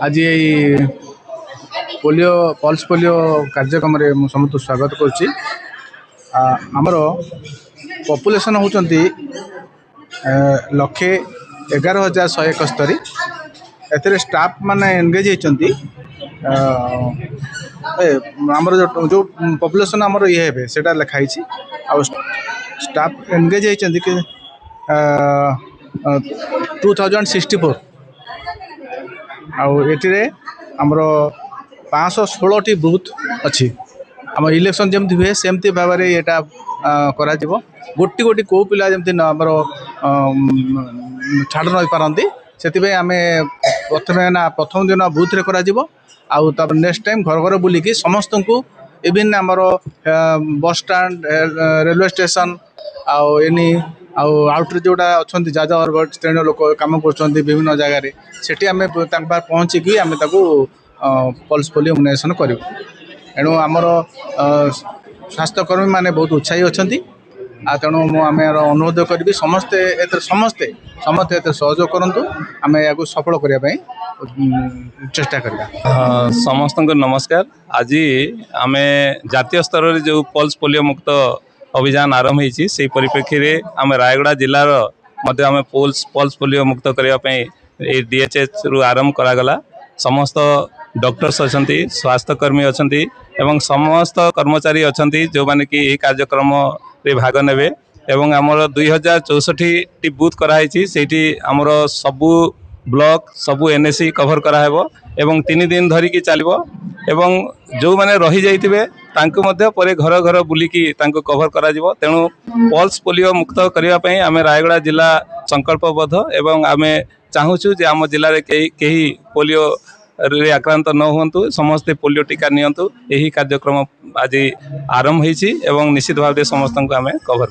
आज यही polio pulse polio कार्यक्रम समस्त स्वागत करुच्ची। आमर पपुलेसन होती 1,11,171। एथिरे स्टाफ माने एंगेज होती आमर जो पपुलेसन आमर ये है सेटा लिखाई स्टाफ एंगेज होती कि 2064 आउे आमर 516 बूथ अच्छी आम इलेक्शन जमी हुए सेमती भाव में यहाँ करा गोटी गोटी कौ पिला जमी आमर छाड़ नई पारती से आम प्रथम दिन बूथ रे करा नेक्स्ट टाइम घर घर बुलिकी समस्त को इवन आमर बस स्टाण्ड रेलवे स्टेशन आनी आउटरे जोड़ा अच्छा जाजा वर्ग श्रेणी लोक कम कर विभिन्न जगार से पहुँचिकी आम पल्स पोलियो इम्युनाइजेशन करूँ। एणु आमर स्वास्थ्यकर्मी मैंने बहुत उत्साही अच्छा तेणु मुझे अनुरोध करी समस्ते समस्ते समस्ते सहयोग करूँ आम या सफल करने चेष्टा करवा। समस्त नमस्कार। आज आम जातीय स्तर जो पल्स पोलियो मुक्त अभियान आरंभ होती से परिप्रेक्षी में आम रायगड़ा जिलार आम पल्स पोलियो मुक्त करने DHH रु आरंभ करागला। समस्त डॉक्टर्स अच्छा स्वास्थ्यकर्मी अच्छा एवं समस्त कर्मचारी अच्छा जो माने कि यह कार्यक्रम रे भाग नेबे एवं आमर 2064 बूथ कराई से आमर सबू ब्लॉक सबू NSC कभर कराहेबो एवं 3 दिन धरिकी चलिबो एवं जो माने रही जाइतिबे तांको मध्य परे घर घर बुलिकी तांको कभर करा जिवो। तेणु पल्स पोलियो मुक्त करिया पई आमे रायगड़ा जिला संकल्पबद्ध एवं आमे चाहूछु जे आम जिले में कहीं पोलियो रे आक्रांत न हुंतु समस्ते पोलियो टीका नियंतु। यही कार्यक्रम आज आरंभ होईछि एवं निश्चित भाव समस्त को आमे कभर